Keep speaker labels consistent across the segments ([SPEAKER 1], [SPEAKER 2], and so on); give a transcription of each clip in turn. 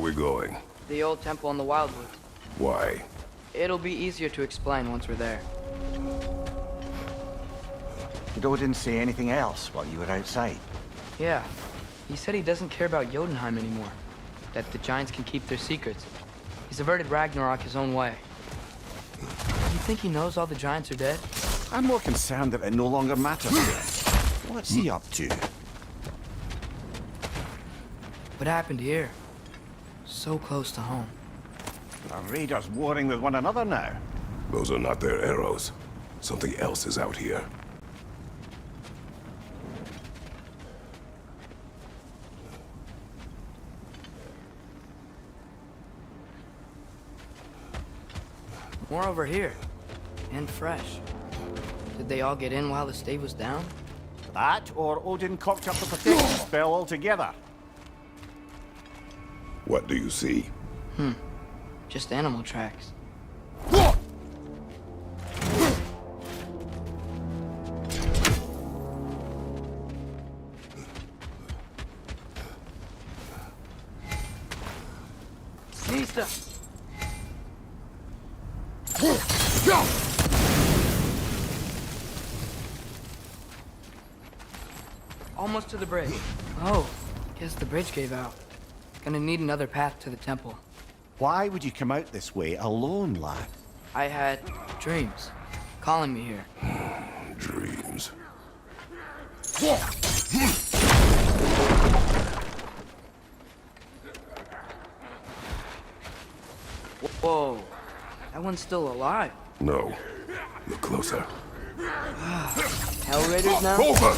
[SPEAKER 1] we going?
[SPEAKER 2] The old temple in the Wildwoods.
[SPEAKER 1] Why?
[SPEAKER 2] It'll be easier to explain once we're there.
[SPEAKER 3] Did Odin say anything else while you were outside?
[SPEAKER 2] Yeah. He said he doesn't care about Jotunheim anymore. That the giants can keep their secrets. He's averted Ragnarok his own way. You think he knows all the giants are dead?
[SPEAKER 3] I'm more concerned that it no longer matters to him. What's he up to?
[SPEAKER 2] What happened here? So close to home.
[SPEAKER 3] Are raiders warring with one another now?
[SPEAKER 1] Those are not their arrows. Something else is out here.
[SPEAKER 2] More over here. And fresh. Did they all get in while the stave was down?
[SPEAKER 3] That, or Odin cocked up the protection spell altogether.
[SPEAKER 1] What do you see?
[SPEAKER 2] Just animal tracks. Nista! Almost to the bridge. Oh, guess the bridge gave out. Gonna need another path to the temple.
[SPEAKER 3] Why would you come out this way alone, lad?
[SPEAKER 2] I had dreams calling me here.
[SPEAKER 1] Dreams.
[SPEAKER 2] Whoa, that one's still alive.
[SPEAKER 1] No. Look closer.
[SPEAKER 2] Hell Raiders now?
[SPEAKER 1] Over!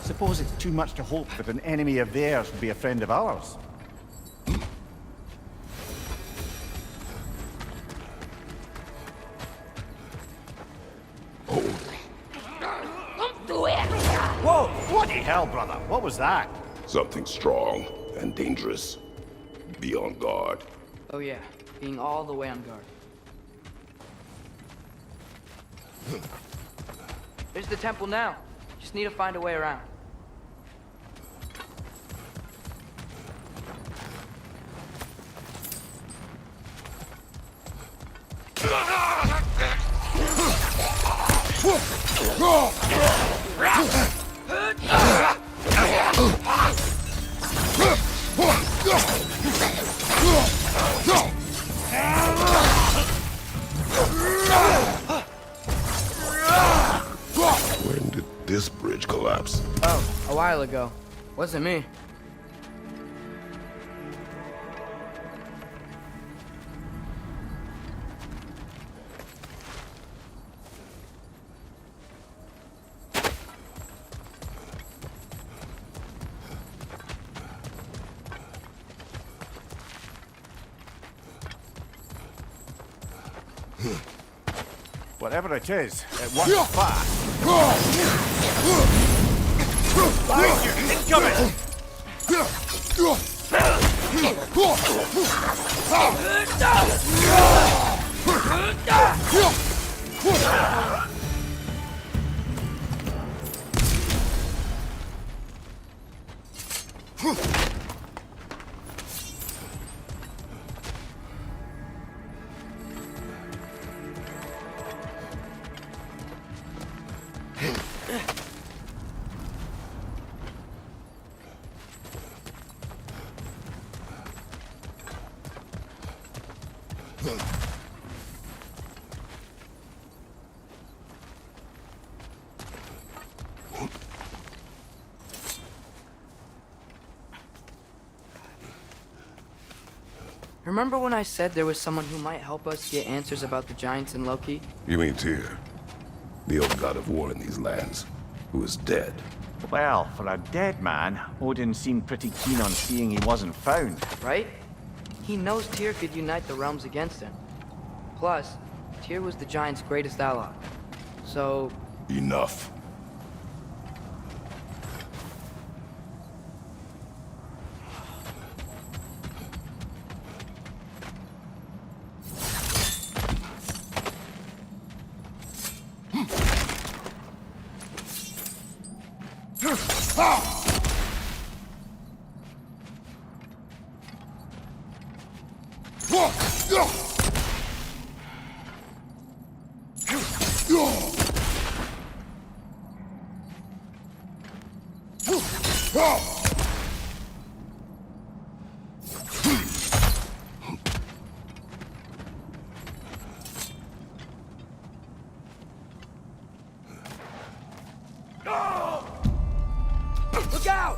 [SPEAKER 3] Suppose it's too much to hope that an enemy of theirs would be a friend of ours. Whoa! Bloody hell, brother! What was that?
[SPEAKER 1] Something strong and dangerous. Be on guard.
[SPEAKER 2] Oh yeah, being all the way on guard. There's the temple now. Just need to find a way around.
[SPEAKER 1] When did this bridge collapse?
[SPEAKER 2] Oh, a while ago. Wasn't me.
[SPEAKER 3] Whatever it is, it works fast. Behind you! Incoming!
[SPEAKER 2] Remember when I said there was someone who might help us get answers about the giants and Loki?
[SPEAKER 1] You mean Tyr? The old god of war in these lands, who is dead.
[SPEAKER 3] Well, for a dead man, Odin seemed pretty keen on seeing he wasn't found.
[SPEAKER 2] Right? He knows Tyr could unite the realms against him. Plus, Tyr was the giant's greatest ally. So...
[SPEAKER 1] Enough.
[SPEAKER 2] Look out!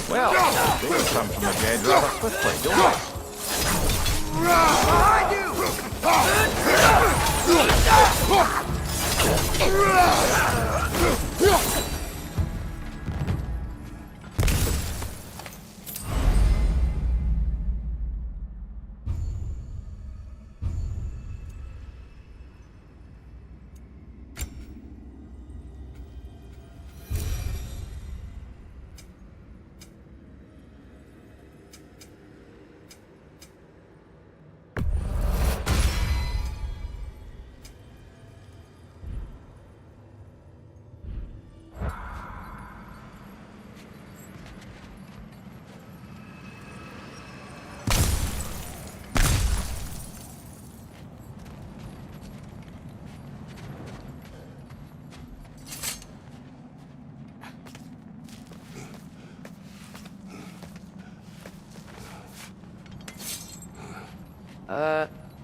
[SPEAKER 3] Well, they come from the dead rather quickly, don't they?
[SPEAKER 2] Behind you!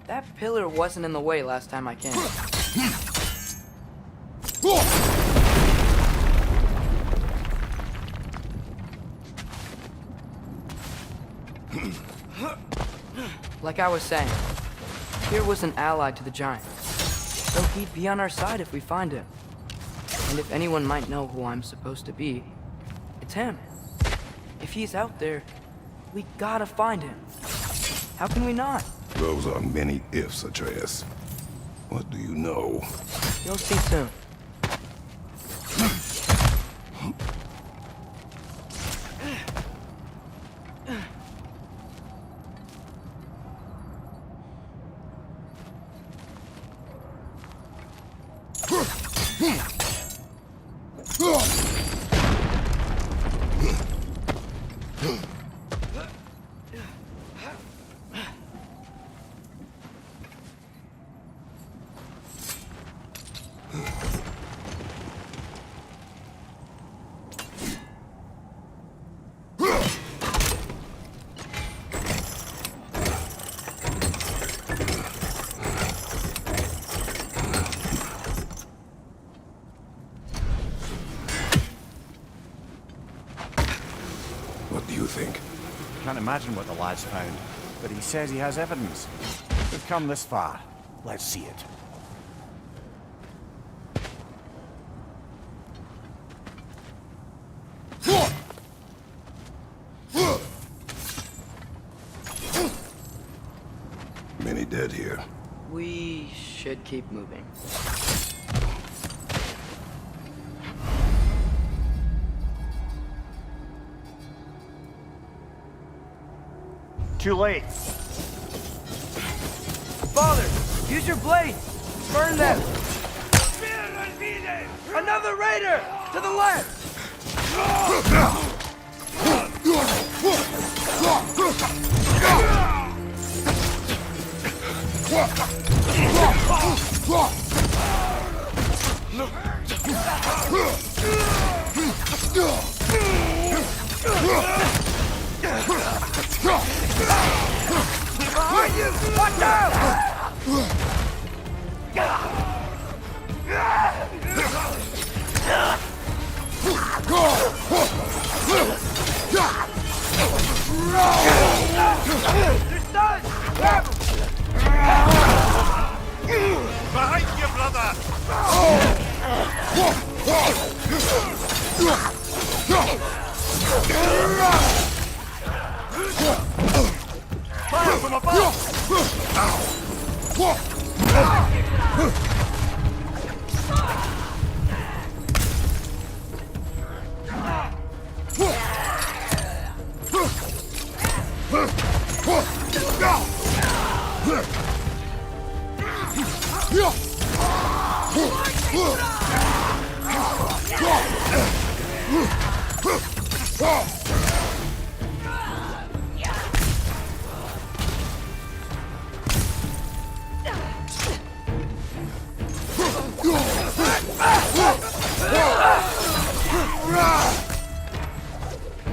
[SPEAKER 2] That pillar wasn't in the way last time I came. Like I was saying, here was an ally to the giant. So he'd be on our side if we find him. And if anyone might know who I'm supposed to be, it's him. If he's out there, we gotta find him. How can we not?
[SPEAKER 1] Those are many ifs, Atreus. What do you know?
[SPEAKER 2] You'll see soon.
[SPEAKER 1] What do you think?
[SPEAKER 3] Can't imagine what the lad's found, but he says he has evidence. We've come this far. Let's see it.
[SPEAKER 1] Many dead here.
[SPEAKER 2] We should keep moving.
[SPEAKER 3] Too late.
[SPEAKER 2] Father, use your blade! Burn them! Another raider! To the left! Behind you! Watch out! They're stunned! Grab 'em!
[SPEAKER 3] Behind you, brother! Fire from above!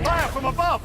[SPEAKER 3] Fire from above!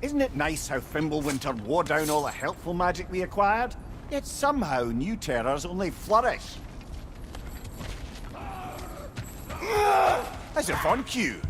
[SPEAKER 3] Isn't it nice how Fimbulwinter wore down all the helpful magic we acquired? Yet somehow new terrors only flourish. As if on cue.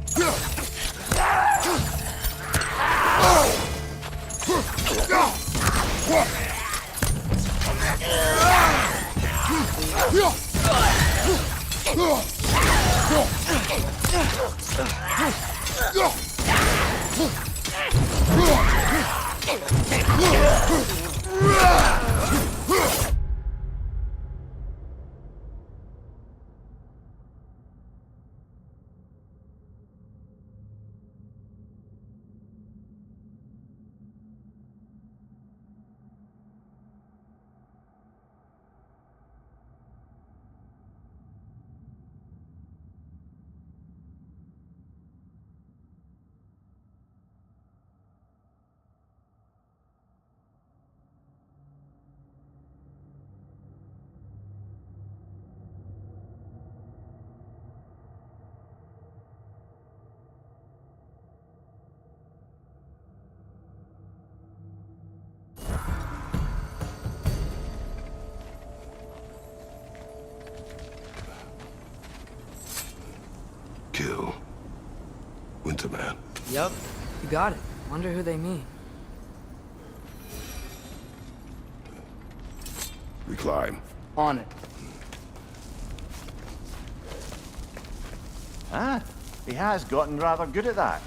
[SPEAKER 1] Kill. Winterman.
[SPEAKER 2] Yup, you got it. Wonder who they mean.
[SPEAKER 1] We climb.
[SPEAKER 2] On it.
[SPEAKER 3] Ah, he has gotten rather good at that.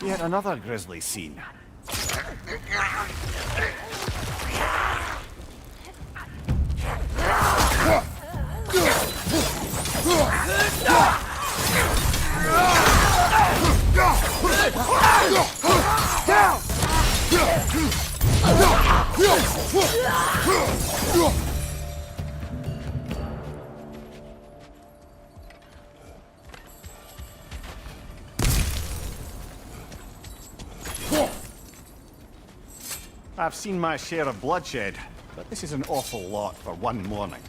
[SPEAKER 3] Yet another grisly scene. I've seen my share of bloodshed, but this is an awful lot for one morning.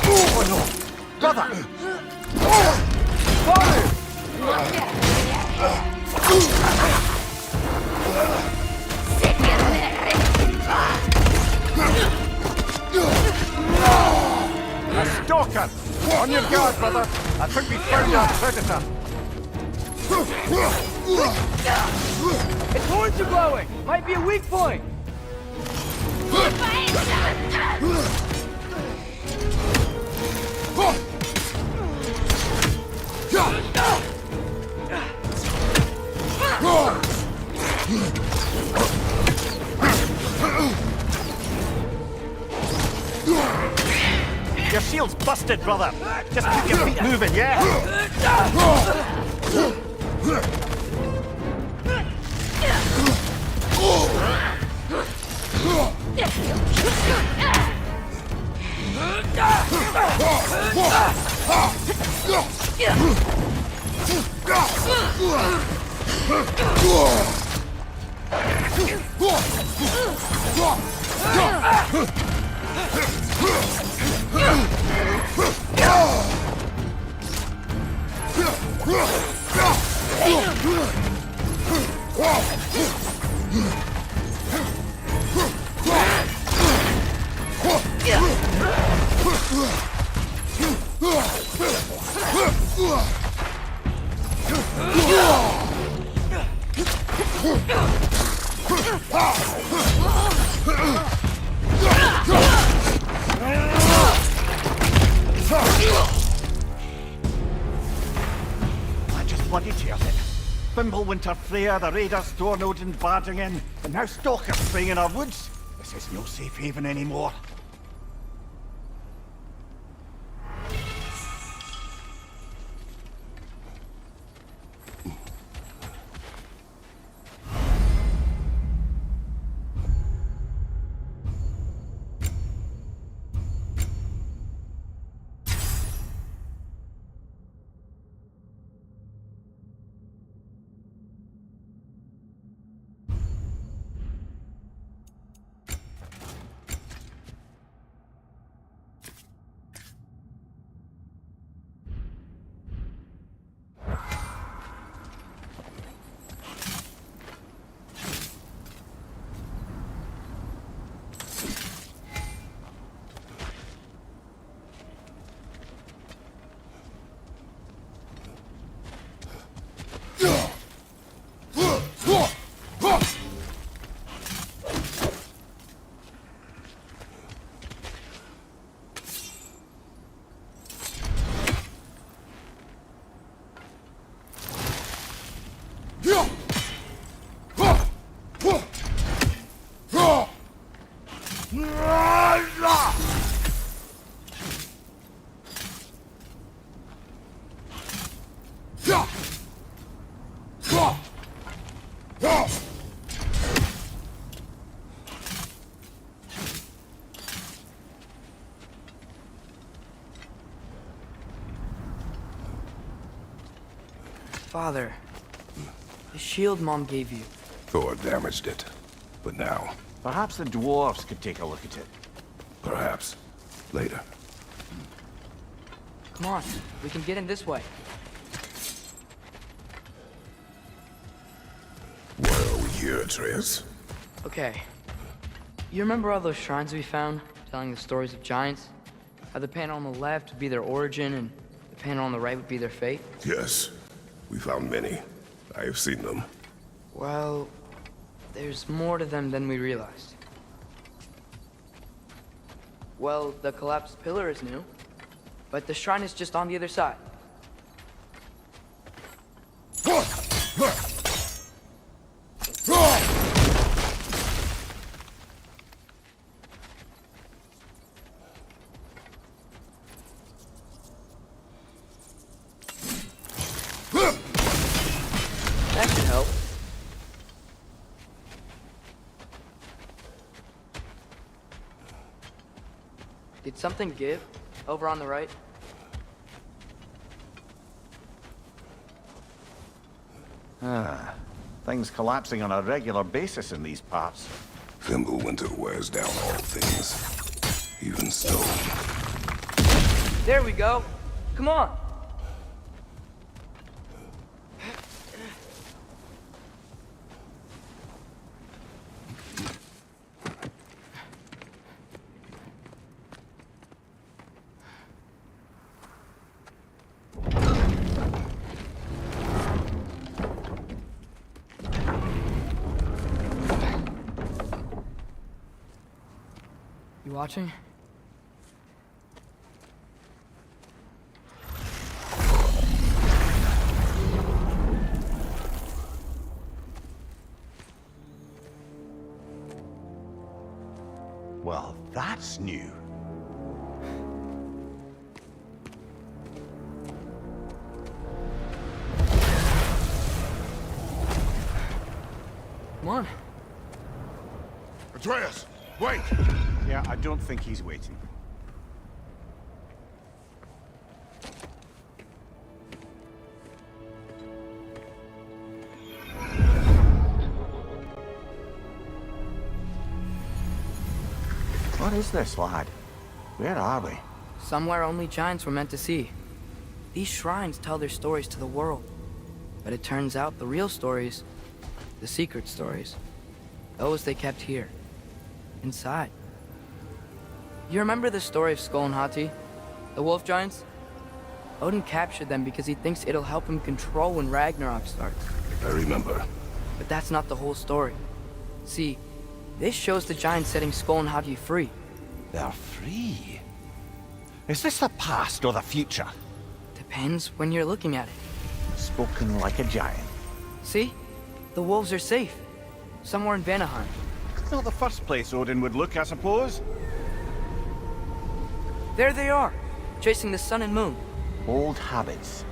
[SPEAKER 3] Oh no! Brother! A stalker! On your guard, brother! I think we found our predator!
[SPEAKER 2] Its horns are glowing! Might be a weak point!
[SPEAKER 3] Your shield's busted, brother. Just keep your feet moving, yeah? I just bloody teared it. Fimbulwinter Freya, the raiders, Stornode and barging in, and now stalkers spraying in our woods. This is no safe haven anymore.
[SPEAKER 2] Father, the shield Mom gave you.
[SPEAKER 1] Thor damaged it. But now,
[SPEAKER 3] Perhaps the dwarves could take a look at it.
[SPEAKER 1] perhaps, later.
[SPEAKER 2] Come on, we can get in this way.
[SPEAKER 1] Why are we here, Atreus?
[SPEAKER 2] Okay. You remember all those shrines we found, telling the stories of giants? How the panel on the left would be their origin, and the panel on the right would be their fate?
[SPEAKER 1] Yes, we found many. I have seen them.
[SPEAKER 2] Well, there's more to them than we realized. Well, the collapsed pillar is new, but the shrine is just on the other side. That should help. Did something give? Over on the right?
[SPEAKER 3] Things collapsing on a regular basis in these parts.
[SPEAKER 1] Fimbulwinter wears down all things, even stone.
[SPEAKER 2] There we go. Come on. You watching?
[SPEAKER 3] Well, that's new.
[SPEAKER 2] Come on.
[SPEAKER 1] Atreus, wait!
[SPEAKER 3] Yeah, I don't think he's waiting. What is this, lad? Where are we?
[SPEAKER 2] Somewhere only giants were meant to see. These shrines tell their stories to the world. But it turns out the real stories, the secret stories, those they kept here, inside. You remember the story of Skull and Hati, the wolf giants? Odin captured them because he thinks it'll help him control when Ragnarok starts.
[SPEAKER 1] I remember.
[SPEAKER 2] But that's not the whole story. See, this shows the giants setting Skull and Hati free.
[SPEAKER 3] They're free. Is this the past or the future?
[SPEAKER 2] Depends when you're looking at it.
[SPEAKER 3] Spoken like a giant.
[SPEAKER 2] See? The wolves are safe. Somewhere in Vanaheim.
[SPEAKER 3] Not the first place Odin would look, I suppose.
[SPEAKER 2] There they are, chasing the sun and moon.
[SPEAKER 3] Old habits.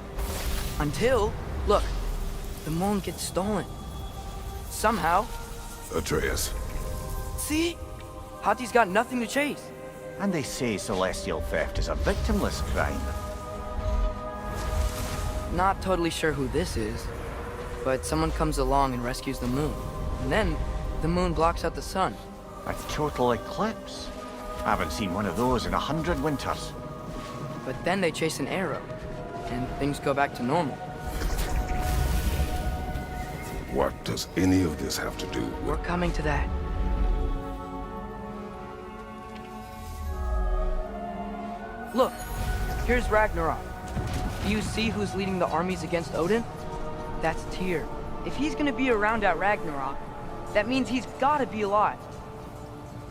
[SPEAKER 2] Until, look, the moon gets stolen. Somehow.
[SPEAKER 1] Atreus.
[SPEAKER 2] See? Hati's got nothing to chase.
[SPEAKER 3] And they say celestial theft is a victimless crime.
[SPEAKER 2] Not totally sure who this is, but someone comes along and rescues the moon. And then, the moon blocks out the sun.
[SPEAKER 3] A total eclipse. I haven't seen one of those in 100 winters.
[SPEAKER 2] But then they chase an arrow, and things go back to normal.
[SPEAKER 1] What does any of this have to do with...
[SPEAKER 2] We're coming to that. Look, here's Ragnarok. Do you see who's leading the armies against Odin? That's Tyr. If he's gonna be around at Ragnarok, that means he's gotta be alive.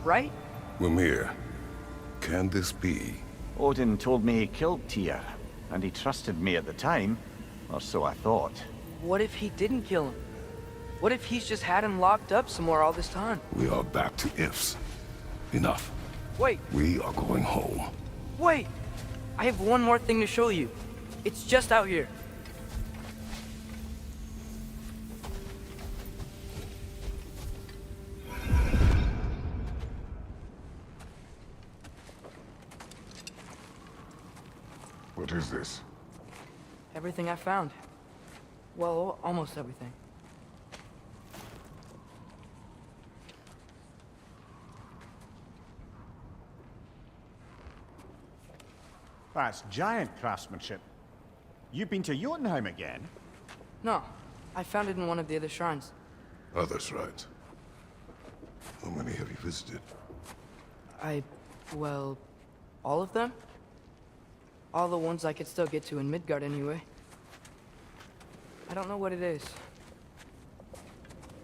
[SPEAKER 2] Right?
[SPEAKER 1] Mimir, can this be?
[SPEAKER 3] Odin told me he killed Tyr, and he trusted me at the time, or so I thought.
[SPEAKER 2] What if he didn't kill him? What if he's just had him locked up somewhere all this time?
[SPEAKER 1] We are back to ifs. Enough.
[SPEAKER 2] Wait,
[SPEAKER 1] We are going home.
[SPEAKER 2] wait! I have one more thing to show you. It's just out here.
[SPEAKER 1] What is this?
[SPEAKER 2] Everything I found. Well, almost everything.
[SPEAKER 3] That's giant craftsmanship. You've been to Jotunheim again?
[SPEAKER 2] No, I found it in one of the other shrines.
[SPEAKER 1] Others, right? How many have you visited?
[SPEAKER 2] Well, all of them? All the ones I could still get to in Midgard anyway. I don't know what it is.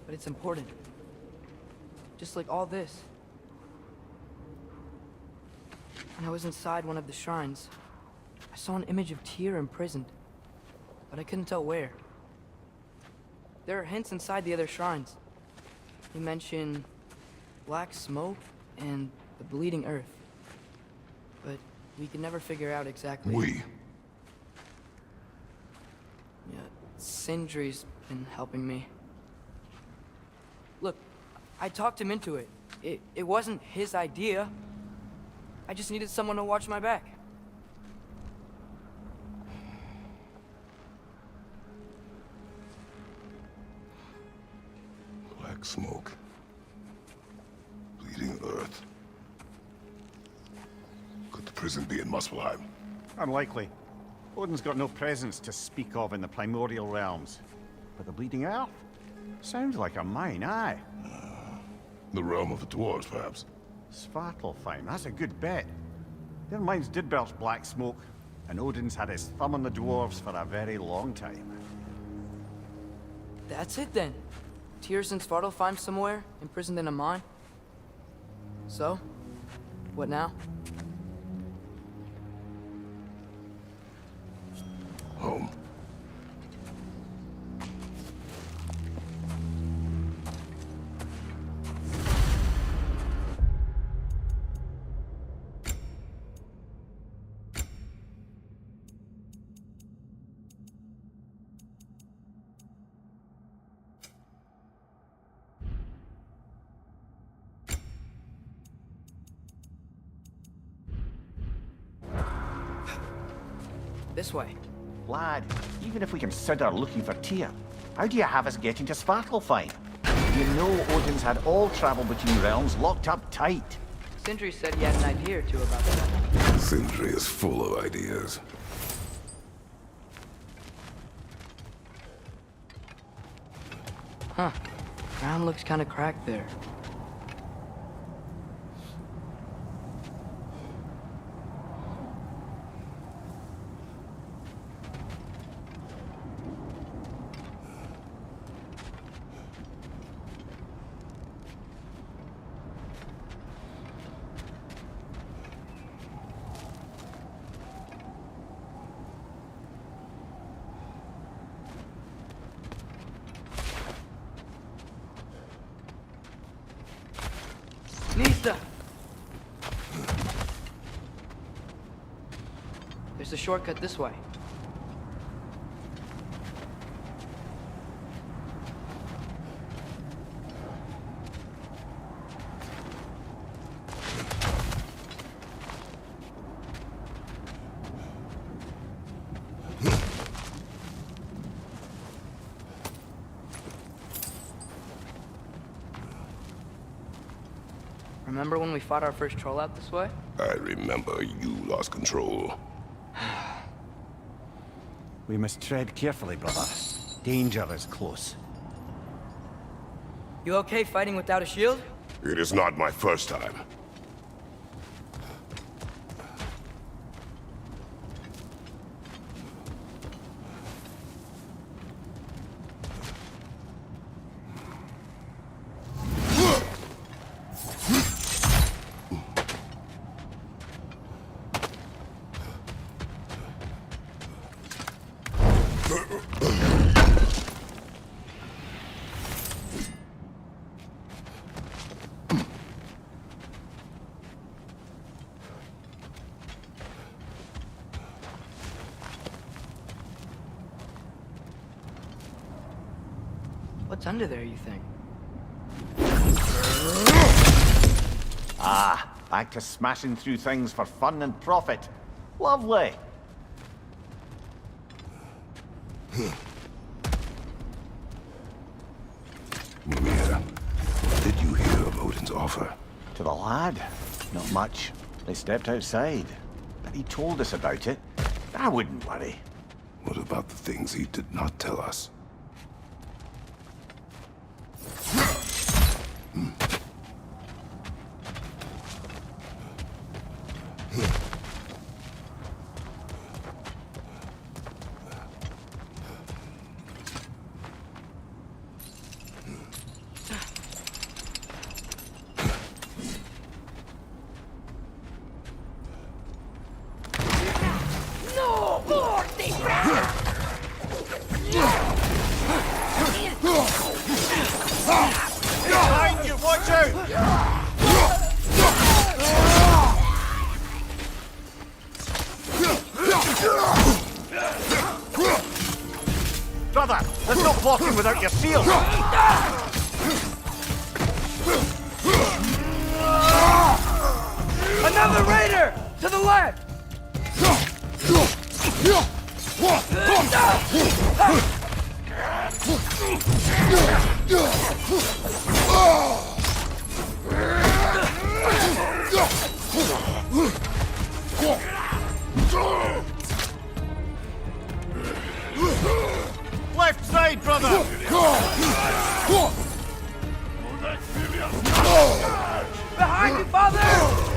[SPEAKER 2] But it's important. Just like all this. When I was inside one of the shrines, I saw an image of Tyr imprisoned. But I couldn't tell where. There are hints inside the other shrines. They mention black smoke and the bleeding earth. But we could never figure out exactly.
[SPEAKER 1] We.
[SPEAKER 2] Yeah, Sindri's been helping me. Look, I talked him into it. It wasn't his idea. I just needed someone to watch my back.
[SPEAKER 1] Black smoke. Bleeding earth. Could the prison be in Muspelheim?
[SPEAKER 3] Unlikely. Odin's got no presence to speak of in the primordial realms. But the Bleeding Earth? Sounds like a mine, aye.
[SPEAKER 1] The realm of the dwarves, perhaps.
[SPEAKER 3] Svartalfheim, that's a good bet. Their mines did belch black smoke, and Odin's had his thumb on the dwarves for a very long time.
[SPEAKER 2] That's it then. Tyr's in Svartalfheim somewhere, imprisoned in a mine. So, what now?
[SPEAKER 1] Home.
[SPEAKER 2] This way.
[SPEAKER 3] Lad, even if we consider looking for Tyr, how do you have us getting to Svartalfheim? You know Odin's had all travel between realms locked up tight.
[SPEAKER 2] Sindri said he had an idea or two about that.
[SPEAKER 1] Sindri is full of ideas.
[SPEAKER 2] Huh. Ground looks kind of cracked there. Nista! There's a shortcut this way. Remember when we fought our first troll out this way?
[SPEAKER 1] I remember you lost control.
[SPEAKER 3] We must tread carefully, brother. Danger is close.
[SPEAKER 2] You okay fighting without a shield?
[SPEAKER 1] It is not my first time.
[SPEAKER 2] What's under there, you think?
[SPEAKER 3] Ah, back to smashing through things for fun and profit. Lovely.
[SPEAKER 1] Mimir, what did you hear of Odin's offer?
[SPEAKER 3] To the lad? Not much. They stepped outside. But he told us about it. I wouldn't worry.
[SPEAKER 1] What about the things he did not tell us?
[SPEAKER 3] Behind you, watch out! Brother, there's no blocking without your shield.
[SPEAKER 2] Another raider! To the left!
[SPEAKER 3] Left side, brother!
[SPEAKER 2] Behind you, father!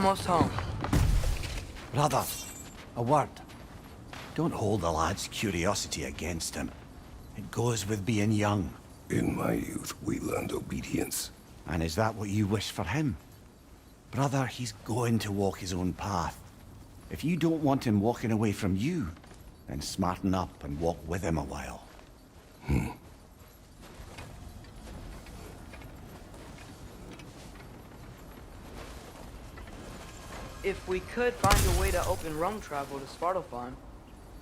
[SPEAKER 2] almost home.
[SPEAKER 3] Brother, a word. Don't hold the lad's curiosity against him. It goes with being young.
[SPEAKER 1] In my youth, we learned obedience.
[SPEAKER 3] And is that what you wish for him? Brother, he's going to walk his own path. If you don't want him walking away from you, then smarten up and walk with him a while.
[SPEAKER 2] If we could find a way to open realm travel to Svartalfheim,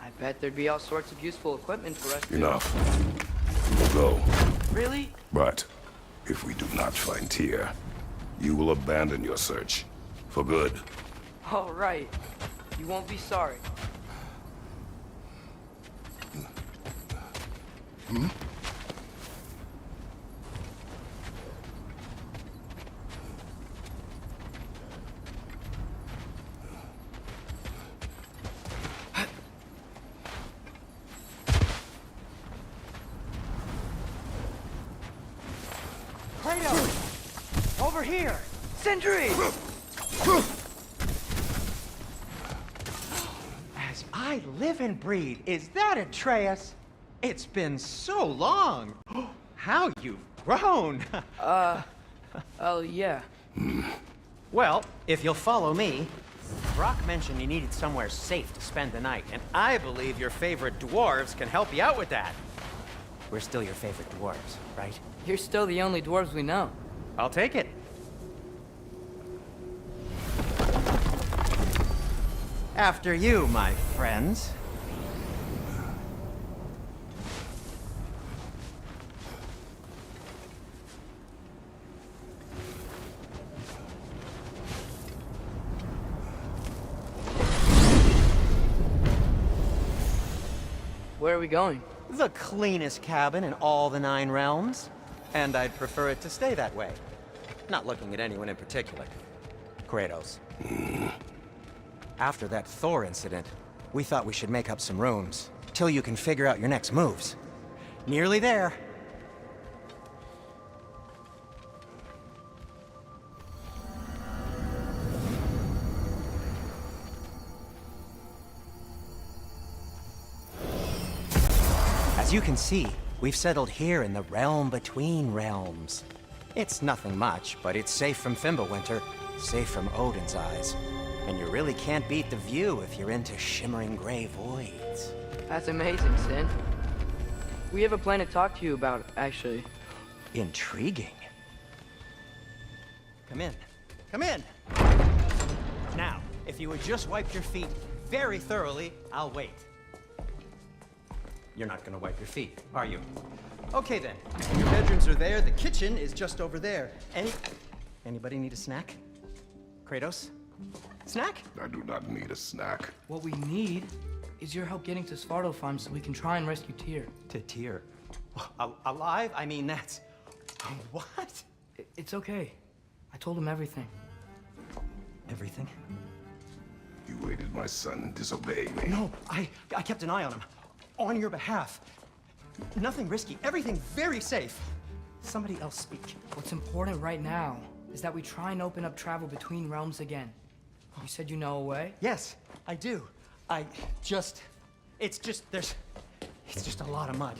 [SPEAKER 2] I bet there'd be all sorts of useful equipment for us to...
[SPEAKER 1] Enough. We will go.
[SPEAKER 2] Really?
[SPEAKER 1] But if we do not find Tyr, you will abandon your search. For good.
[SPEAKER 2] All right. You won't be sorry.
[SPEAKER 4] Kratos! Over here!
[SPEAKER 2] Sentry!
[SPEAKER 4] As I live and breathe, is that Atreus? It's been so long! How you've grown!
[SPEAKER 2] Oh, yeah.
[SPEAKER 4] Well, if you'll follow me, Brock mentioned you needed somewhere safe to spend the night, and I believe your favorite dwarves can help you out with that. We're still your favorite dwarves, right?
[SPEAKER 2] You're still the only dwarves we know.
[SPEAKER 4] I'll take it. After you, my friends.
[SPEAKER 2] Where are we going?
[SPEAKER 4] The cleanest cabin in all the 9 realms. And I'd prefer it to stay that way. Not looking at anyone in particular. Kratos. After that Thor incident, we thought we should make up some rooms, till you can figure out your next moves. Nearly there. As you can see, we've settled here in the realm between realms. It's nothing much, but it's safe from Fimbulwinter, safe from Odin's eyes. And you really can't beat the view if you're into shimmering gray voids.
[SPEAKER 2] That's amazing, Sin. We have a plan to talk to you about, actually.
[SPEAKER 4] Intriguing. Come in. Come in! Now, if you would just wipe your feet very thoroughly, I'll wait. You're not gonna wipe your feet, are you? Okay then. Your bedrooms are there, the kitchen is just over there. Anybody need a snack? Kratos? Snack?
[SPEAKER 1] I do not need a snack.
[SPEAKER 2] What we need is your help getting to Svartalfheim so we can try and rescue Tyr.
[SPEAKER 4] To Tyr. Alive? I mean, that's... What?
[SPEAKER 2] It's okay. I told him everything.
[SPEAKER 4] Everything?
[SPEAKER 1] You aided my son and disobeyed me.
[SPEAKER 4] No, I kept an eye on him. On your behalf. Nothing risky, everything very safe. Somebody else speak.
[SPEAKER 2] What's important right now is that we try and open up travel between realms again. You said you know a way?
[SPEAKER 4] Yes, I do. It's just a lot of mud.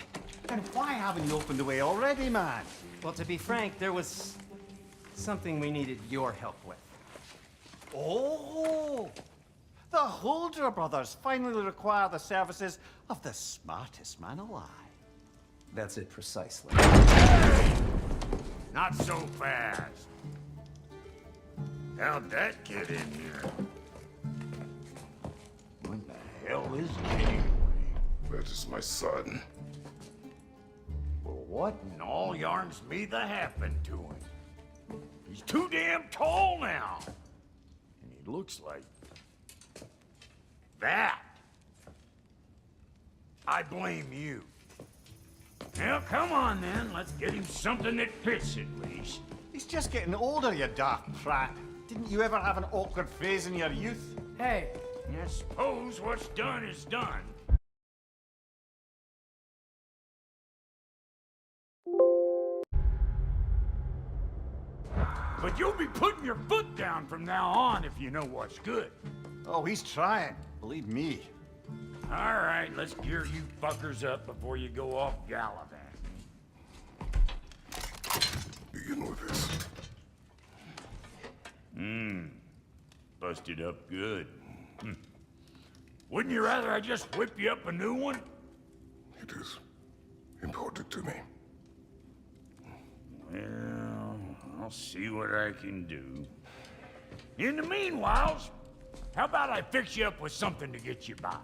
[SPEAKER 3] And why haven't you opened the way already, man?
[SPEAKER 4] Well, to be frank, there was something we needed your help with.
[SPEAKER 3] Oh! The Holder brothers finally require the services of the smartest man alive.
[SPEAKER 4] That's it precisely.
[SPEAKER 5] Not so fast. How'd that get in here? What the hell is it anyway?
[SPEAKER 1] That is my son.
[SPEAKER 5] Well, what in all yarns me that happened to him? He's too damn tall now. And he looks like... that. I blame you. Well, come on then. Let's get him something that fits at least.
[SPEAKER 3] He's just getting older, you daft prat. Didn't you ever have an awkward phase in your youth?
[SPEAKER 2] Hey,
[SPEAKER 5] I suppose what's done is done. But you'll be putting your foot down from now on if you know what's good.
[SPEAKER 6] Oh, he's trying. Believe me.
[SPEAKER 5] All right, let's gear you fuckers up before you go off gallivanting.
[SPEAKER 1] Begin with this.
[SPEAKER 5] Busted up good. Wouldn't you rather I just whip you up a new one?
[SPEAKER 1] It is important to me.
[SPEAKER 5] Well, I'll see what I can do. In the meanwhile, how about I fix you up with something to get you by?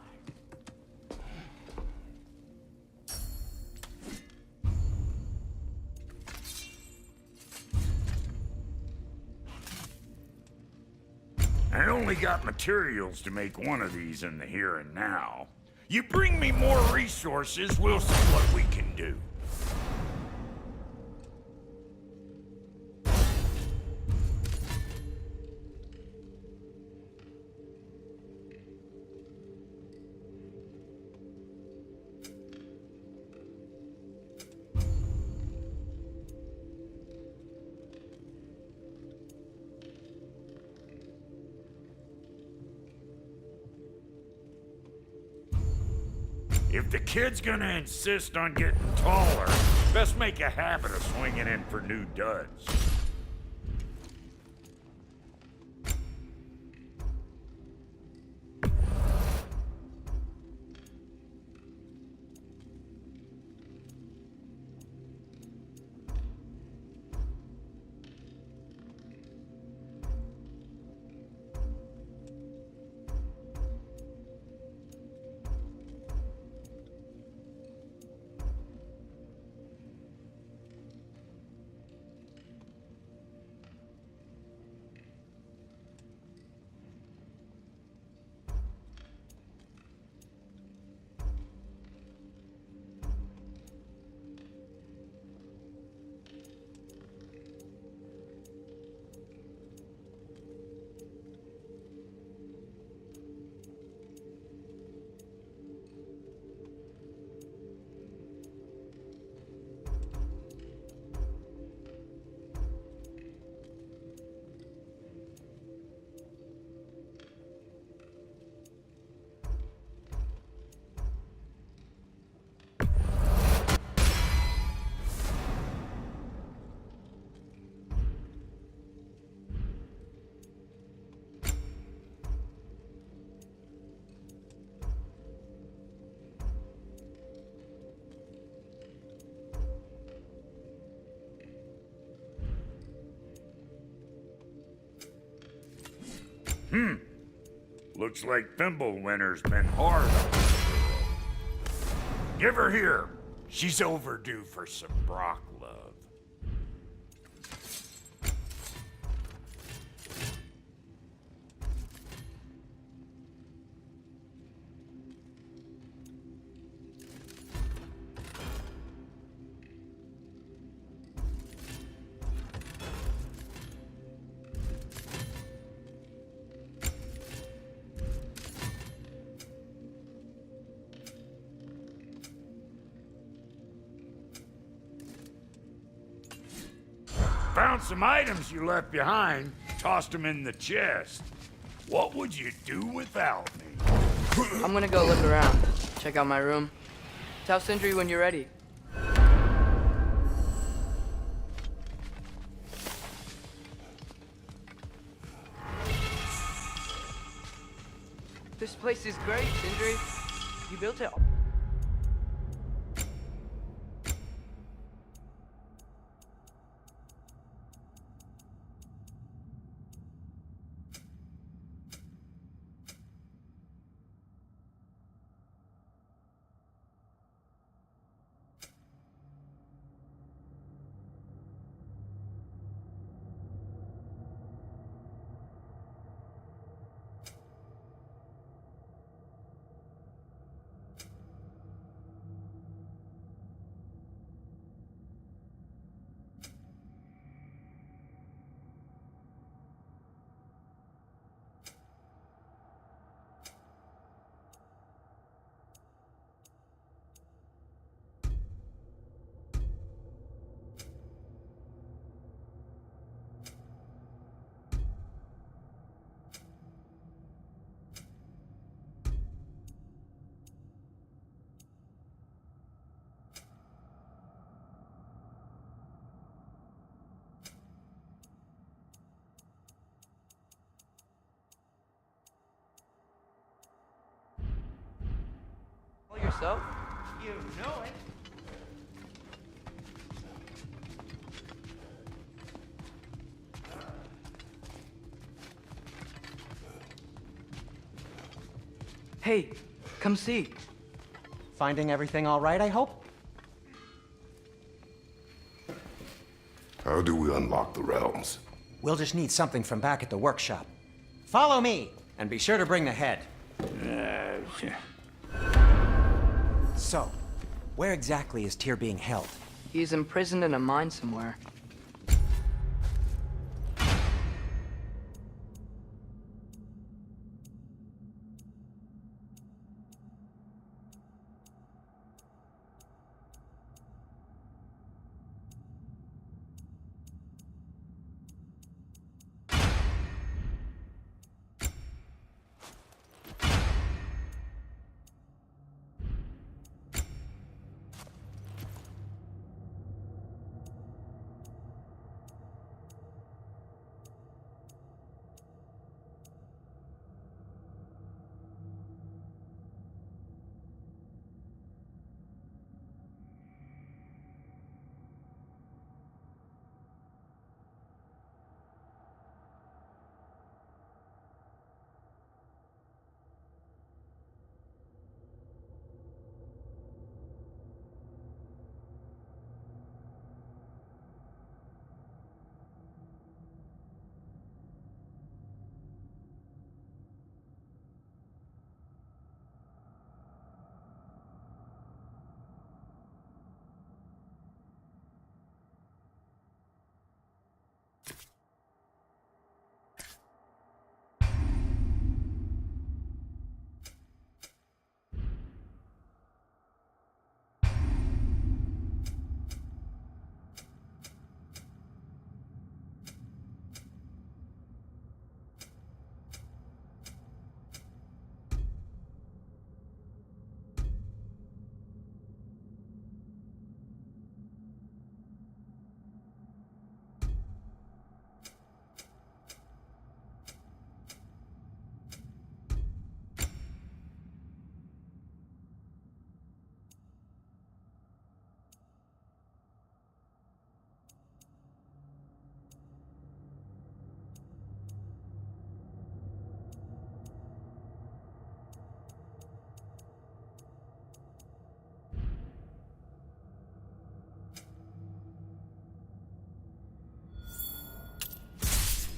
[SPEAKER 5] I only got materials to make one of these in the here and now. You bring me more resources, we'll see what we can do. If the kid's gonna insist on getting taller, best make a habit of swinging in for new duds. Looks like Thimblewinter's been hard on this girl. Give her here. She's overdue for some Brock love. Found some items you left behind, tossed them in the chest. What would you do without me?
[SPEAKER 2] I'm gonna go look around. Check out my room. Tell Sindri when you're ready. This place is great, Sindri. You built it. so.
[SPEAKER 4] You know it.
[SPEAKER 2] Hey, come see.
[SPEAKER 4] Finding everything all right, I hope?
[SPEAKER 1] How do we unlock the realms?
[SPEAKER 4] We'll just need something from back at the workshop. Follow me, and be sure to bring the head. So, where exactly is Tyr being held?
[SPEAKER 2] He's imprisoned in a mine somewhere.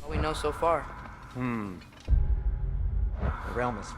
[SPEAKER 2] All we know so far.
[SPEAKER 4] The realm is...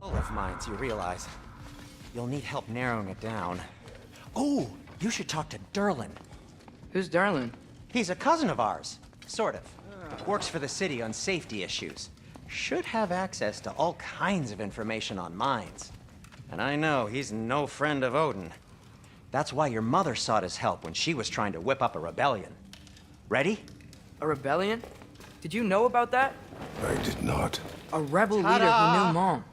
[SPEAKER 4] full of mines, you realize. You'll need help narrowing it down. Oh, you should talk to Derlin.
[SPEAKER 2] Who's Darlin?
[SPEAKER 4] He's a cousin of ours, sort of. Works for the city on safety issues. Should have access to all kinds of information on mines. And I know he's no friend of Odin. That's why your mother sought his help when she was trying to whip up a rebellion. Ready?
[SPEAKER 2] A rebellion? Did you know about that?
[SPEAKER 1] I did not.
[SPEAKER 2] A rebel leader who knew Mom.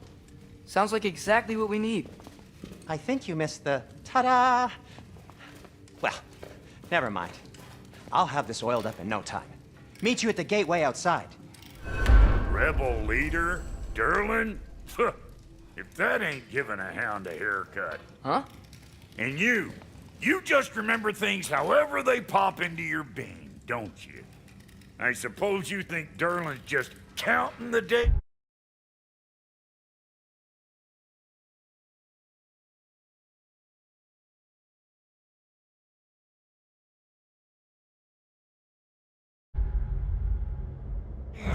[SPEAKER 2] Sounds like exactly what we need.
[SPEAKER 4] I think you missed the ta-da. Well, never mind. I'll have this oiled up in no time. Meet you at the gateway outside.
[SPEAKER 5] Rebel leader? Derlin? If that ain't giving a hound a haircut.
[SPEAKER 2] Huh?
[SPEAKER 5] And you, You just remember things however they pop into your bean, don't you? I suppose you think Durlin's just counting the days.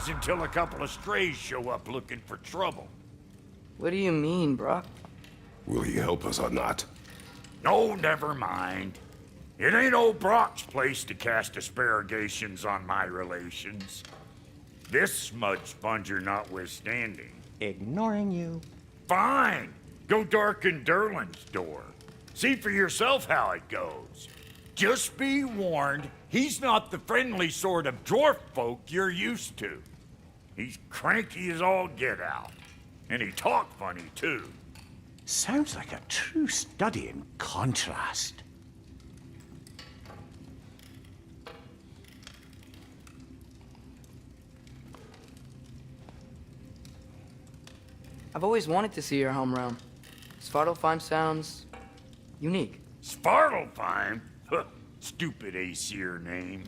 [SPEAKER 5] Until a couple of strays show up looking for trouble.
[SPEAKER 2] What do you mean, Brock?
[SPEAKER 1] Will he help us or not?
[SPEAKER 5] No, never mind. It ain't old Brock's place to cast asparagations on my relations. This smudge sponger notwithstanding.
[SPEAKER 4] Ignoring you.
[SPEAKER 5] Fine. Go darken Durlin's door. See for yourself how it goes. Just be warned, he's not the friendly sort of dwarf folk you're used to. He's cranky as all get out. And he talk funny, too.
[SPEAKER 3] Sounds like a true study in contrast.
[SPEAKER 2] I've always wanted to see your home realm. Svartalfheim sounds unique.
[SPEAKER 5] Svartalfheim? Huh, stupid Aesir name.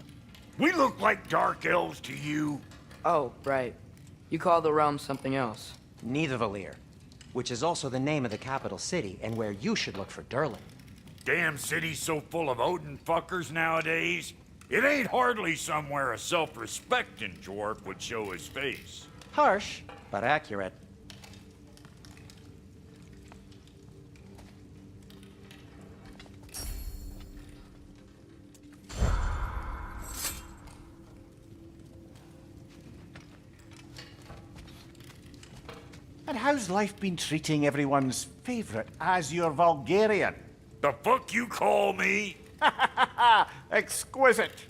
[SPEAKER 5] We look like dark elves to you.
[SPEAKER 2] Oh, right. You call the realm something else.
[SPEAKER 4] Nidavellir, which is also the name of the capital city and where you should look for Durlin.
[SPEAKER 5] Damn city's so full of Odin fuckers nowadays. It ain't hardly somewhere a self-respecting dwarf would show his face.
[SPEAKER 4] Harsh, but accurate.
[SPEAKER 3] And how's life been treating everyone's favorite Azure Vulgarian?
[SPEAKER 5] The fuck you call me?
[SPEAKER 3] Exquisite.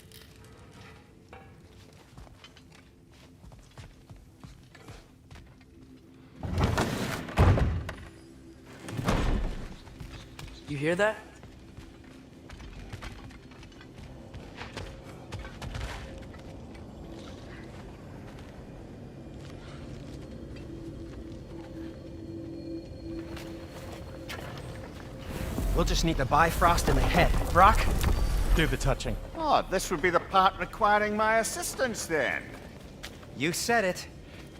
[SPEAKER 2] You hear that?
[SPEAKER 4] We'll just need the Bifrost in the head. Brock, do the touching.
[SPEAKER 6] Oh, this would be the part requiring my assistance then.
[SPEAKER 4] You said it.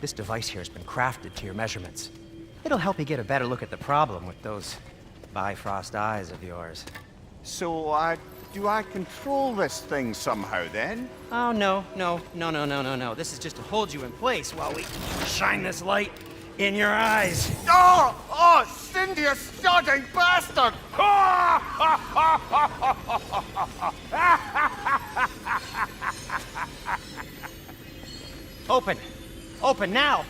[SPEAKER 4] This device here has been crafted to your measurements. It'll help you get a better look at the problem with those Bifrost eyes of yours.
[SPEAKER 6] So, do I control this thing somehow then?
[SPEAKER 4] Oh, no. This is just to hold you in place while we shine this light in your eyes.
[SPEAKER 6] Oh! Oh, Cindy, you sodding bastard!
[SPEAKER 4] Open! Open now!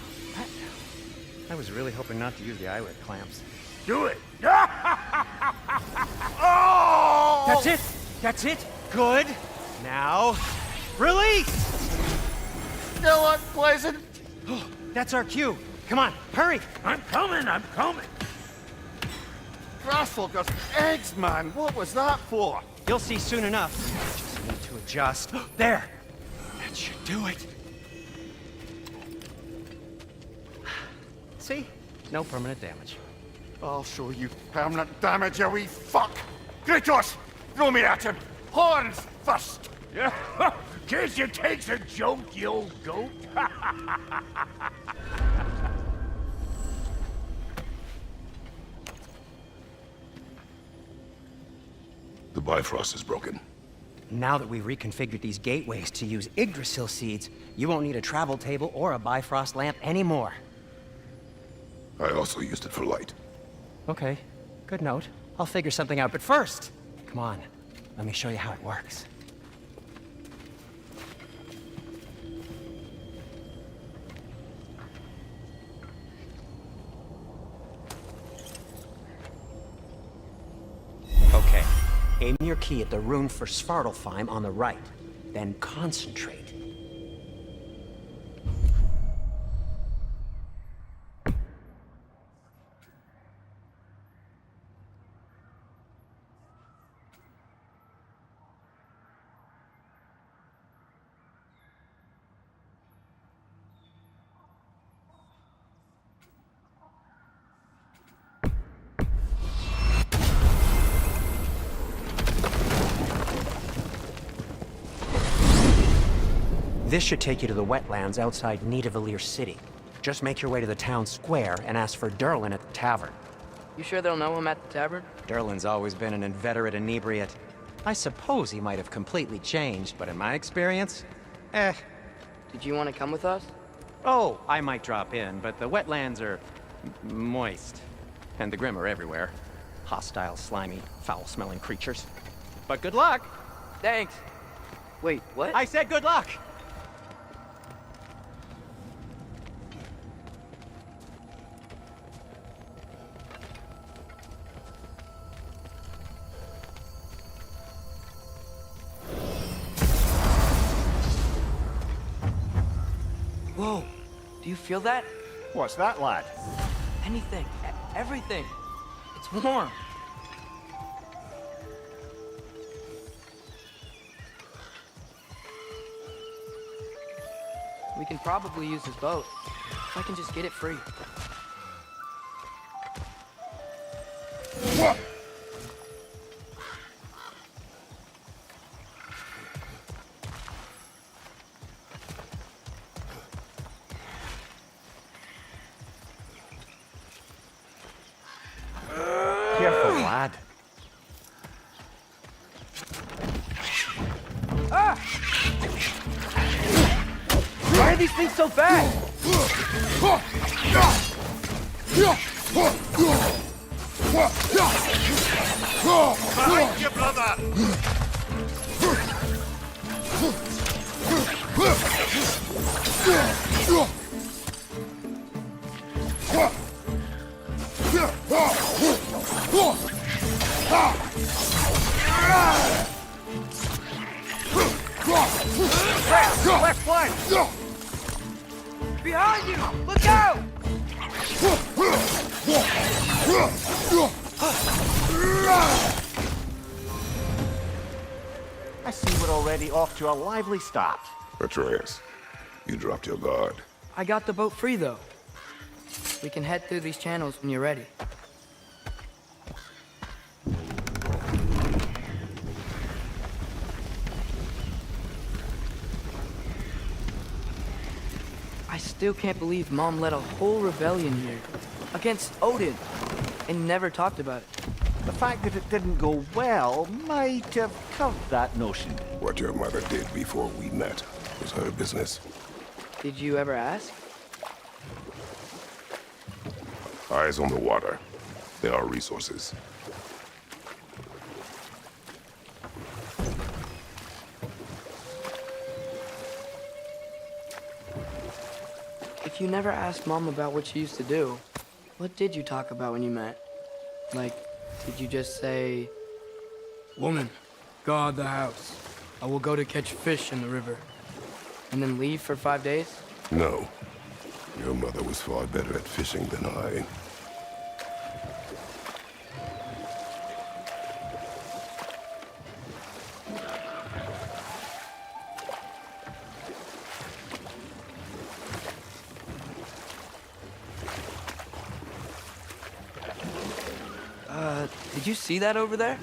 [SPEAKER 4] I was really hoping not to use the eyelid clamps.
[SPEAKER 5] Do it.
[SPEAKER 6] Oh!
[SPEAKER 4] That's it! That's it! Good! Now, release!
[SPEAKER 6] Still unpleasant.
[SPEAKER 4] That's our cue. Come on, hurry!
[SPEAKER 5] I'm coming.
[SPEAKER 6] Grasshopper's eggs, man. What was that for?
[SPEAKER 4] You'll see soon enough. Just need to adjust. There! That should do it. See? No permanent damage.
[SPEAKER 6] I'll show you permanent damage, you wee fuck! Kratos! Throw me at him! Horns first!
[SPEAKER 5] Yeah. Guess you takes a joke, you old goat.
[SPEAKER 1] The Bifrost is broken.
[SPEAKER 4] Now that we've reconfigured these gateways to use Yggdrasil seeds, you won't need a travel table or a Bifrost lamp anymore.
[SPEAKER 1] I also used it for light.
[SPEAKER 4] Okay, good note. I'll figure something out, but first, come on, let me show you how it works. Okay, aim your key at the rune for Svartalfheim on the right, then concentrate. This should take you to the wetlands outside Nidavellir City. Just make your way to the town square and ask for Derlin at the tavern.
[SPEAKER 2] You sure they'll know him at the tavern?
[SPEAKER 4] Derlin's always been an inveterate inebriate. I suppose he might have completely changed, but in my experience,
[SPEAKER 2] Did you want to come with us?
[SPEAKER 4] Oh, I might drop in, but the wetlands are moist. And the Grim are everywhere. Hostile, slimy, foul-smelling creatures. But good luck!
[SPEAKER 2] Thanks. Wait, what?
[SPEAKER 4] I said good luck!
[SPEAKER 2] Whoa, do you feel that?
[SPEAKER 6] What's that, lad?
[SPEAKER 2] Anything, everything. It's warm. We can probably use his boat. If I can just get it free.
[SPEAKER 1] What?
[SPEAKER 6] Careful, lad.
[SPEAKER 2] Ah! Why are these things so fast?
[SPEAKER 6] Behind you, brother! Left flank!
[SPEAKER 2] Behind you! Look out!
[SPEAKER 6] I see we're already off to a lively start.
[SPEAKER 1] Atreus, you dropped your guard.
[SPEAKER 2] I got the boat free, though. We can head through these channels when you're ready. I still can't believe Mom led a whole rebellion here. Against Odin. And never talked about it.
[SPEAKER 3] The fact that it didn't go well might have curved that notion.
[SPEAKER 1] What your mother did before we met was her business.
[SPEAKER 2] Did you ever ask?
[SPEAKER 1] Eyes on the water. There are resources.
[SPEAKER 2] If you never asked Mom about what she used to do, what did you talk about when you met? Like, did you just say, "Woman, guard the house. I will go to catch fish in the river," and then leave for 5 days?
[SPEAKER 1] No. Your mother was far better at fishing than I.
[SPEAKER 2] Did you see that over there?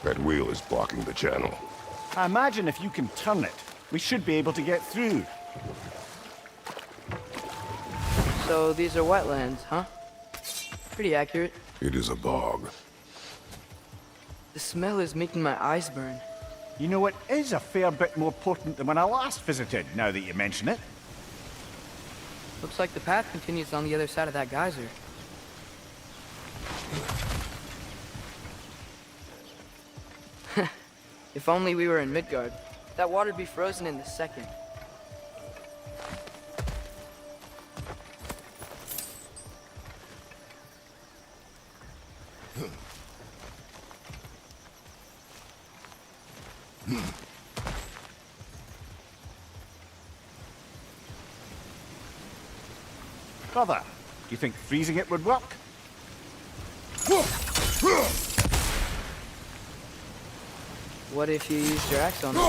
[SPEAKER 1] That wheel is blocking the channel.
[SPEAKER 3] I imagine if you can turn it, we should be able to get through.
[SPEAKER 2] So these are wetlands, huh? Pretty accurate.
[SPEAKER 1] It is a bog.
[SPEAKER 2] The smell is making my eyes burn.
[SPEAKER 3] You know, it is a fair bit more potent than when I last visited, now that you mention it.
[SPEAKER 2] Looks like the path continues on the other side of that geyser. If only we were in Midgard. That water'd be frozen in a second.
[SPEAKER 3] brother. Do you think freezing it would work?
[SPEAKER 2] What if you used your axe on it?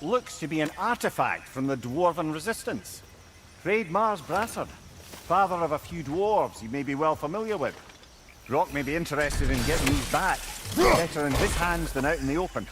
[SPEAKER 3] Looks to be an artifact from the Dwarven Resistance. Craig Mars Brassard, father of a few dwarves you may be well familiar with. Brock may be interested in getting these back. Better in his hands than out in the open.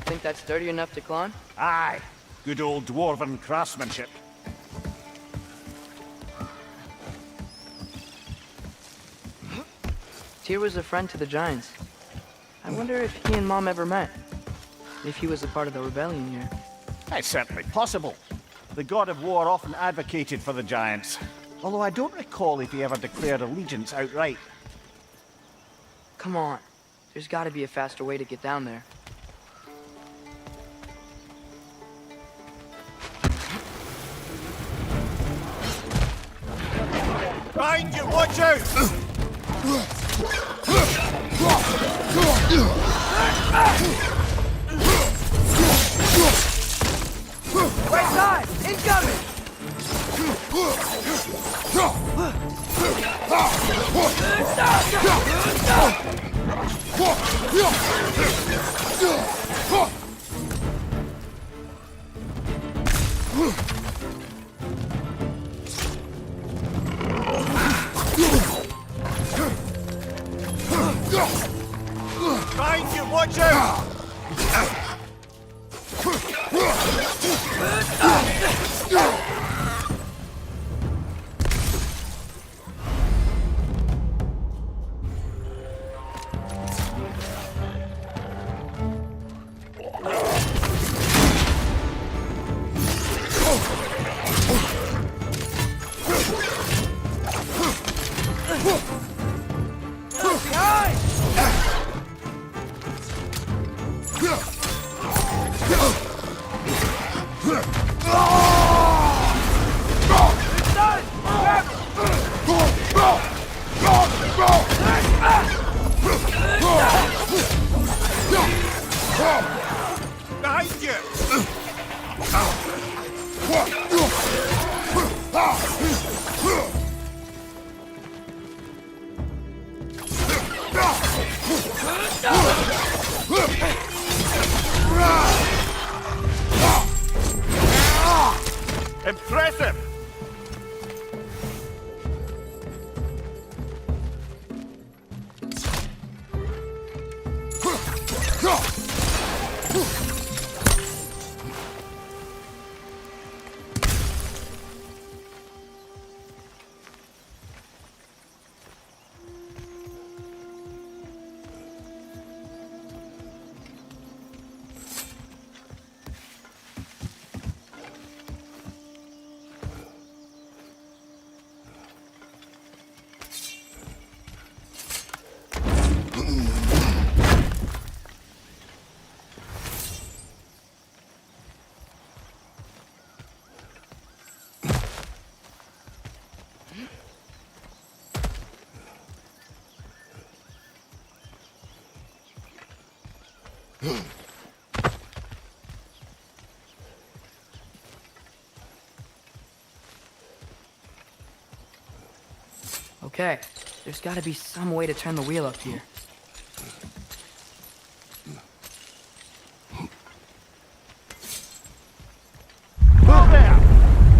[SPEAKER 2] Think that's sturdy enough to climb?
[SPEAKER 3] Aye, good old Dwarven craftsmanship.
[SPEAKER 2] Tyr was a friend to the Giants. I wonder if he and Mom ever met. If he was a part of the rebellion here.
[SPEAKER 3] It's certainly possible. The god of war often advocated for the Giants. Although I don't recall if he ever declared allegiance outright.
[SPEAKER 2] Come on. There's gotta be a faster way to get down there.
[SPEAKER 3] Behind you, watch out!
[SPEAKER 2] Right side! Incoming!
[SPEAKER 3] Behind you, watch out! Behind you! Impressive!
[SPEAKER 2] Okay, there's gotta be some way to turn the wheel up here.
[SPEAKER 3] Look there!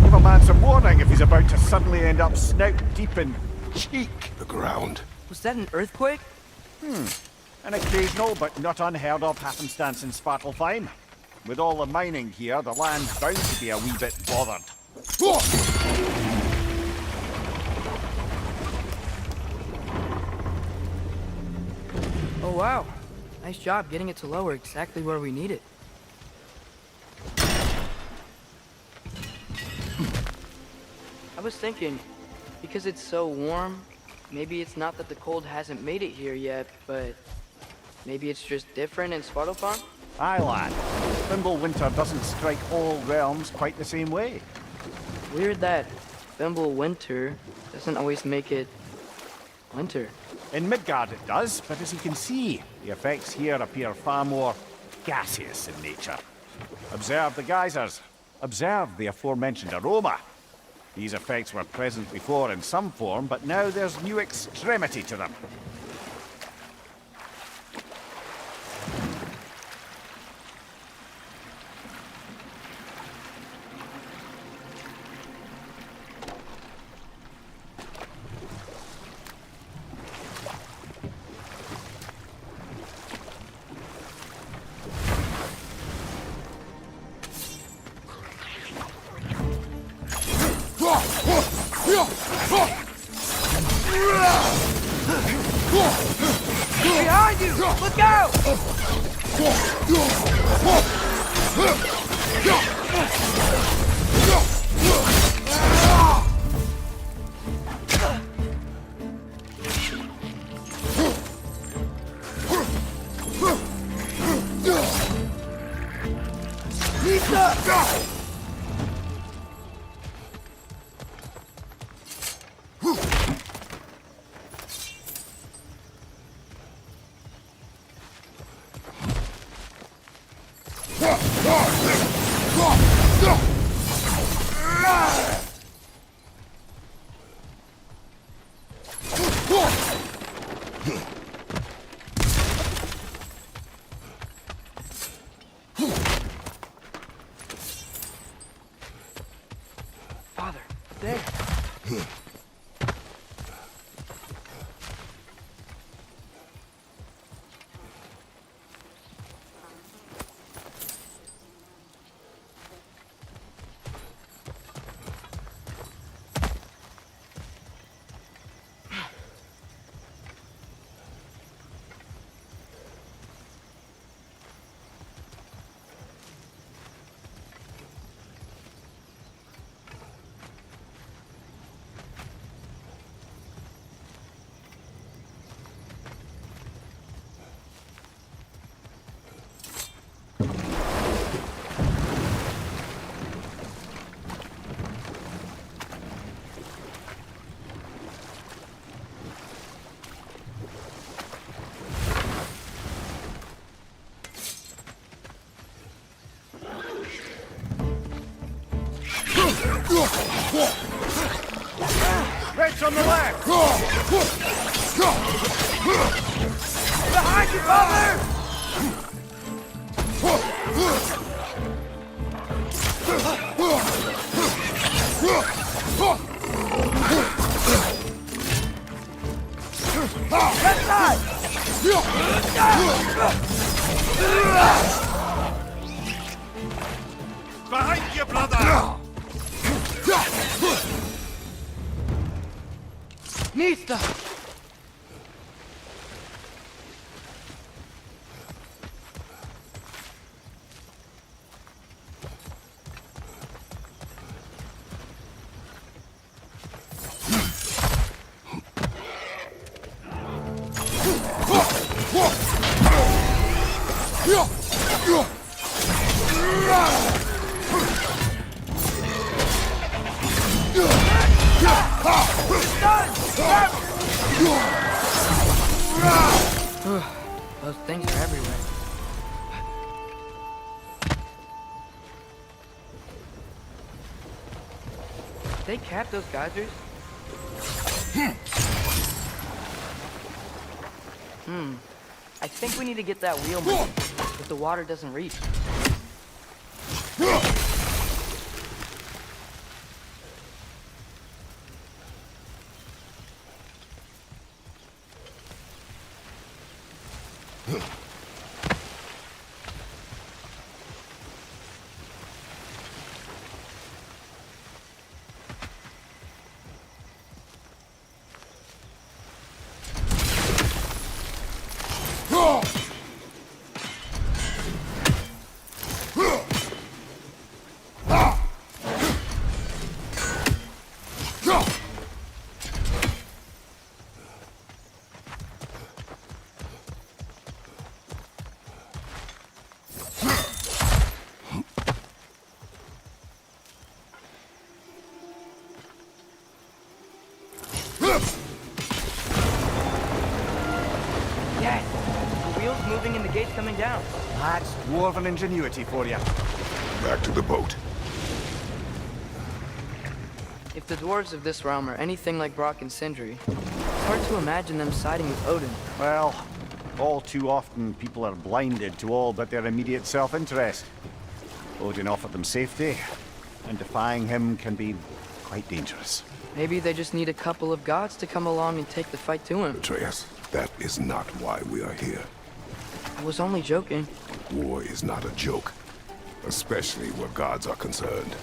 [SPEAKER 3] Give a man some warning if he's about to suddenly end up snout deep in cheek.
[SPEAKER 1] The ground.
[SPEAKER 2] Was that an earthquake?
[SPEAKER 3] An occasional but not unheard of happenstance in Svartalfheim. With all the mining here, the land's bound to be a wee bit bothered.
[SPEAKER 2] Oh wow, nice job getting it to lower exactly where we need it. I was thinking, because it's so warm, maybe it's not that the cold hasn't made it here yet, but maybe it's just different in Svartalfheim?
[SPEAKER 3] Aye, lad. Thimble winter doesn't strike all realms quite the same way.
[SPEAKER 2] Weird that Thimble winter doesn't always make it winter.
[SPEAKER 3] In Midgard it does, but as you can see, the effects here appear far more gaseous in nature. Observe the geysers. Observe the aforementioned aroma. These effects were present before in some form, but now there's new extremity to them.
[SPEAKER 2] Behind you! Look out! Father, there.
[SPEAKER 3] Red's on the left!
[SPEAKER 2] Behind you, father! Left side!
[SPEAKER 6] Behind you, brother!
[SPEAKER 2] Nista! Those things are everywhere. they cap those geysers? I think we need to get that wheel moving, but the water doesn't reach. Yes! The wheel's moving and the gate's coming down.
[SPEAKER 3] That's dwarven ingenuity for you.
[SPEAKER 1] Back to the boat.
[SPEAKER 2] If the dwarves of this realm are anything like Brock and Sindri, it's hard to imagine them siding with Odin.
[SPEAKER 3] Well, all too often people are blinded to all but their immediate self-interest. Odin offered them safety, and defying him can be quite dangerous.
[SPEAKER 2] Maybe they just need a couple of gods to come along and take the fight to him.
[SPEAKER 1] Atreus, that is not why we are here.
[SPEAKER 2] I was only joking.
[SPEAKER 1] War is not a joke, especially where gods are concerned.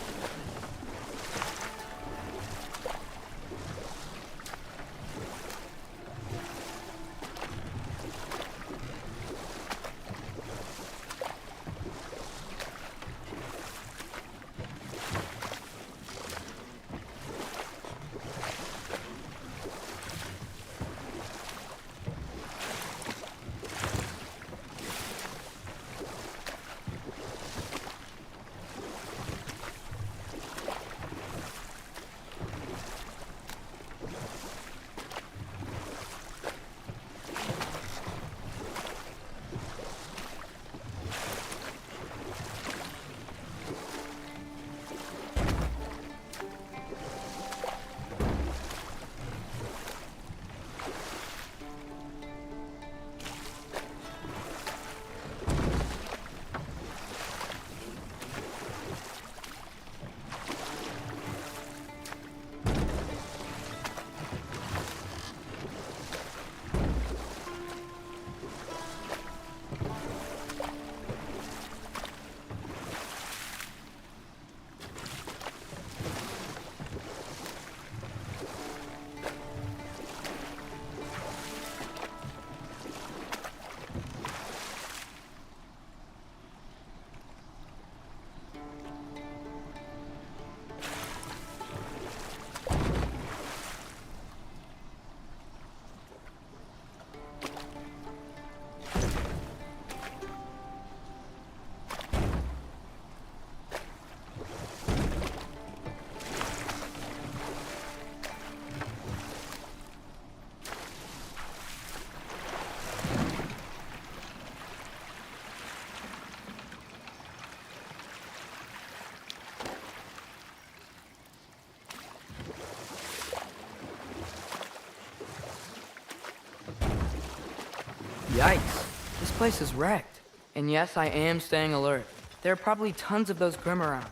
[SPEAKER 2] Yikes. This place is wrecked. And yes, I am staying alert. There are probably tons of those Grim around.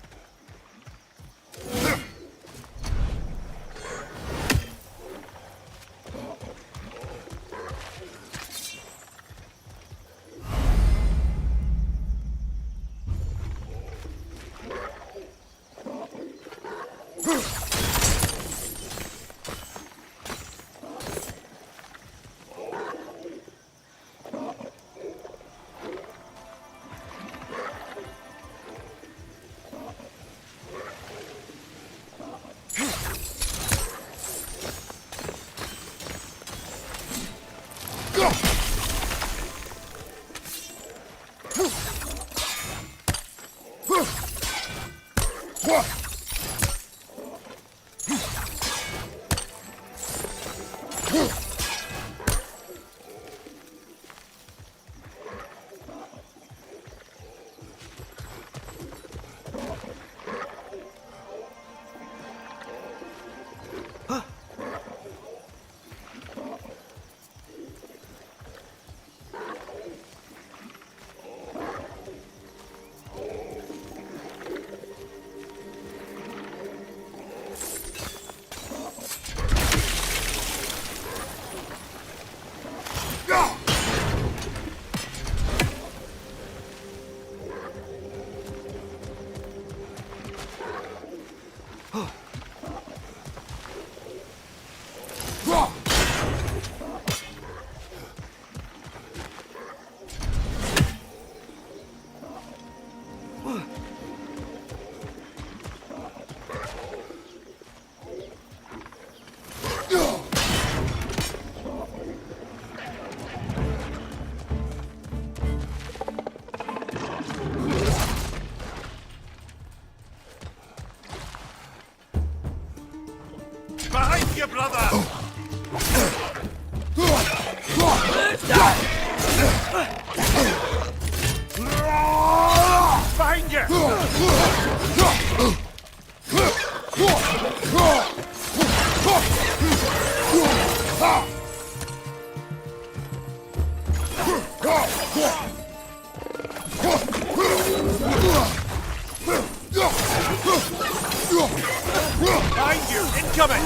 [SPEAKER 3] Behind you! Incoming!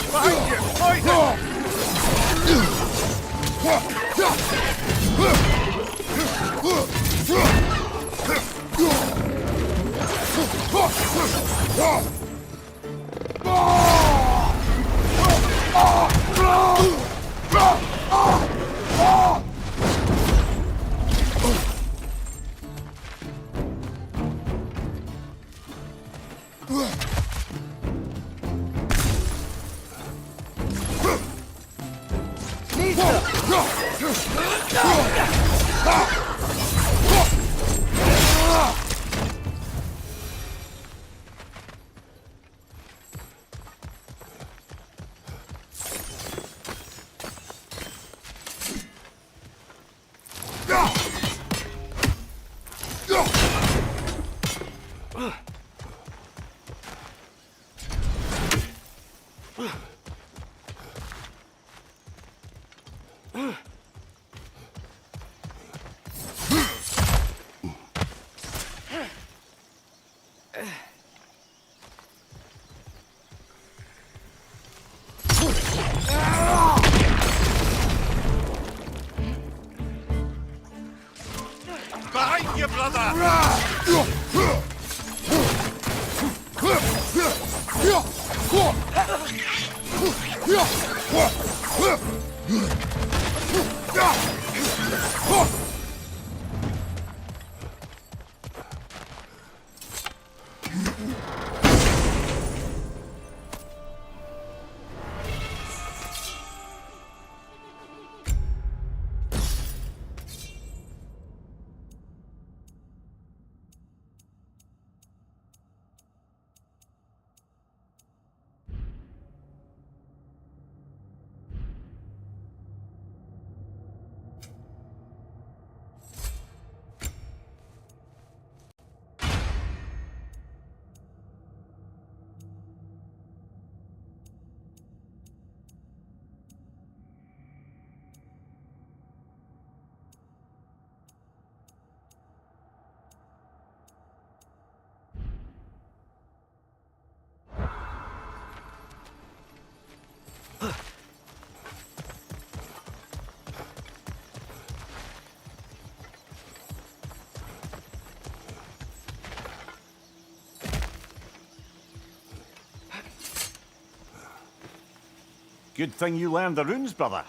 [SPEAKER 3] Behind you! Poison! Behind you, brother! Good thing you learned the runes, brother.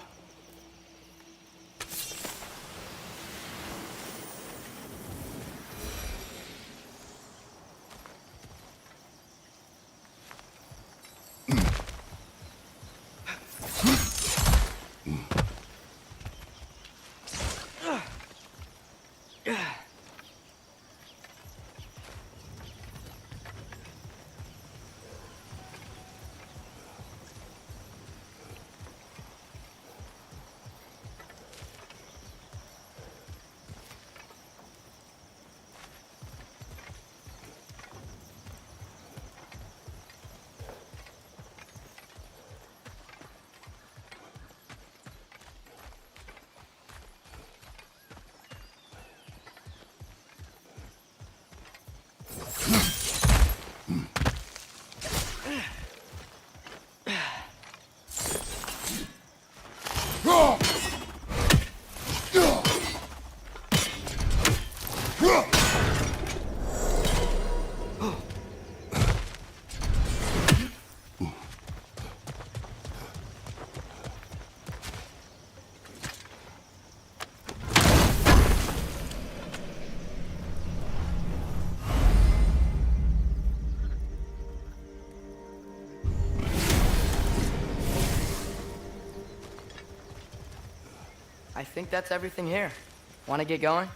[SPEAKER 2] I think that's everything here. Want to get going?